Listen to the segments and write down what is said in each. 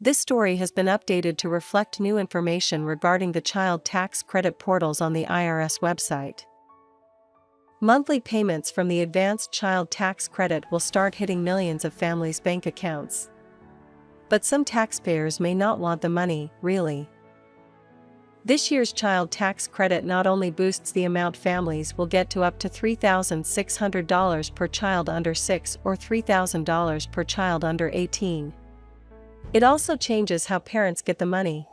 This story has been updated to reflect new information regarding the child tax credit portals on the IRS website. Monthly payments from the advanced child tax credit will start hitting millions of families' bank accounts. But some taxpayers may not want the money, really. This year's child tax credit not only boosts the amount families will get to up to $3,600 per child under 6 or $3,000 per child under 18. It also changes how parents get the money.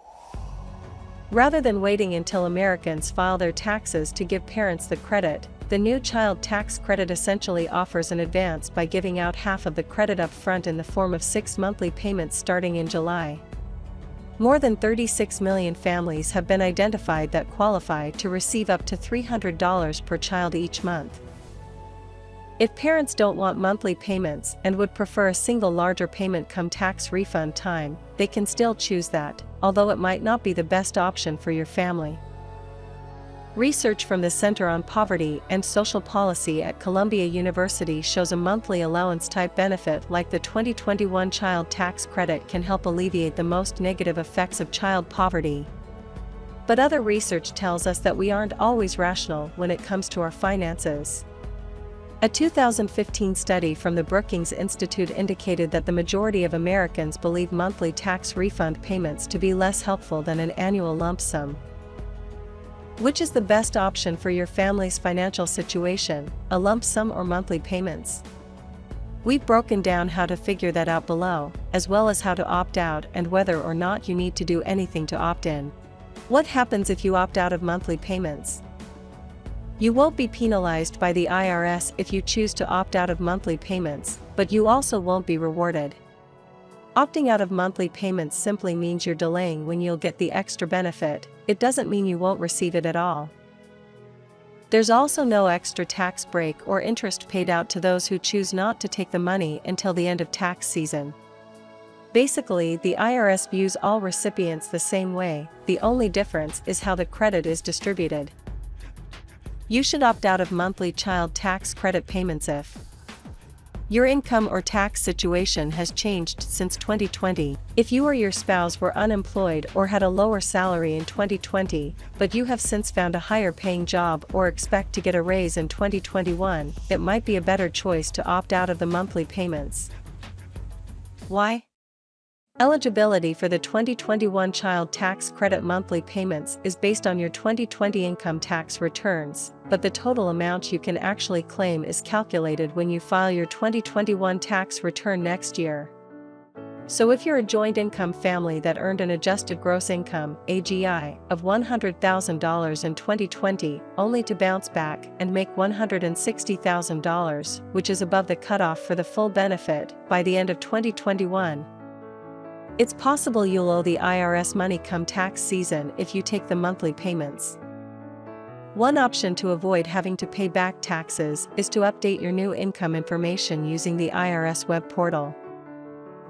Rather than waiting until Americans file their taxes to give parents the credit, the new child tax credit essentially offers an advance by giving out half of the credit up front in the form of 6 monthly payments starting in July. More than 36 million families have been identified that qualify to receive up to $300 per child each month. If parents don't want monthly payments and would prefer a single larger payment come tax refund time, they can still choose that, although it might not be the best option for your family. Research from the Center on Poverty and Social Policy at Columbia University shows a monthly allowance-type benefit like the 2021 Child Tax Credit can help alleviate the most negative effects of child poverty. But other research tells us that we aren't always rational when it comes to our finances. A 2015 study from the Brookings Institute indicated that the majority of Americans believe monthly tax refund payments to be less helpful than an annual lump sum. Which is the best option for your family's financial situation, a lump sum or monthly payments? We've broken down how to figure that out below, as well as how to opt out and whether or not you need to do anything to opt in. What happens if you opt out of monthly payments? You won't be penalized by the IRS if you choose to opt out of monthly payments, but you also won't be rewarded. Opting out of monthly payments simply means you're delaying when you'll get the extra benefit. It doesn't mean you won't receive it at all. There's also no extra tax break or interest paid out to those who choose not to take the money until the end of tax season. Basically, the IRS views all recipients the same way, the only difference is how the credit is distributed. You should opt out of monthly child tax credit payments if your income or tax situation has changed since 2020, if you or your spouse were unemployed or had a lower salary in 2020, but you have since found a higher paying job or expect to get a raise in 2021, it might be a better choice to opt out of the monthly payments. Why? Eligibility for the 2021 Child Tax Credit monthly payments is based on your 2020 income tax returns, but the total amount you can actually claim is calculated when you file your 2021 tax return next year. So if you're a joint income family that earned an adjusted gross income (AGI) of $100,000 in 2020, only to bounce back and make $160,000, which is above the cutoff for the full benefit, by the end of 2021, it's possible you'll owe the IRS money come tax season if you take the monthly payments. One option to avoid having to pay back taxes is to update your new income information using the IRS web portal.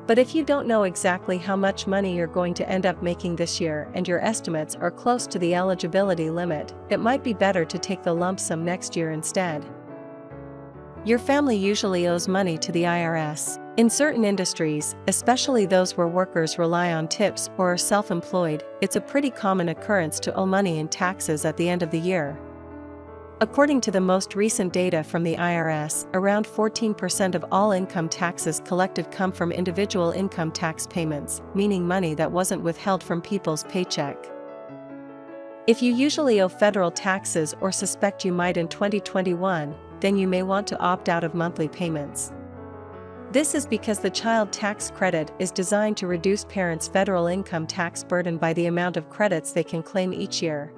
But if you don't know exactly how much money you're going to end up making this year and your estimates are close to the eligibility limit, it might be better to take the lump sum next year instead. Your family usually owes money to the IRS. In certain industries, especially those where workers rely on tips or are self-employed, it's a pretty common occurrence to owe money in taxes at the end of the year. According to the most recent data from the IRS, around 14% of all income taxes collected come from individual income tax payments, meaning money that wasn't withheld from people's paycheck. If you usually owe federal taxes or suspect you might in 2021, then you may want to opt out of monthly payments. This is because the child tax credit is designed to reduce parents' federal income tax burden by the amount of credits they can claim each year.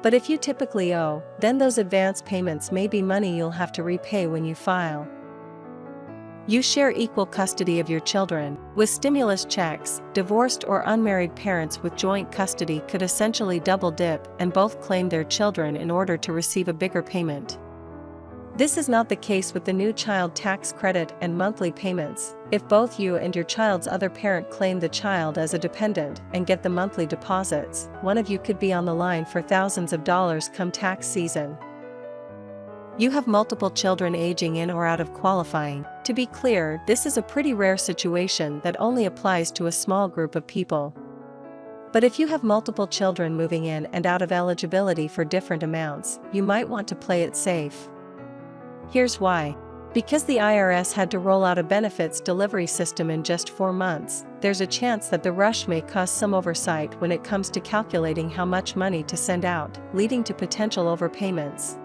But if you typically owe, then those advance payments may be money you'll have to repay when you file. You share equal custody of your children. With stimulus checks, divorced or unmarried parents with joint custody could essentially double dip and both claim their children in order to receive a bigger payment. This is not the case with the new child tax credit and monthly payments. If both you and your child's other parent claim the child as a dependent and get the monthly deposits, one of you could be on the line for thousands of dollars come tax season. You have multiple children aging in or out of qualifying. To be clear, this is a pretty rare situation that only applies to a small group of people. But if you have multiple children moving in and out of eligibility for different amounts, you might want to play it safe. Here's why. Because the IRS had to roll out a benefits delivery system in just 4 months, there's a chance that the rush may cause some oversight when it comes to calculating how much money to send out, leading to potential overpayments.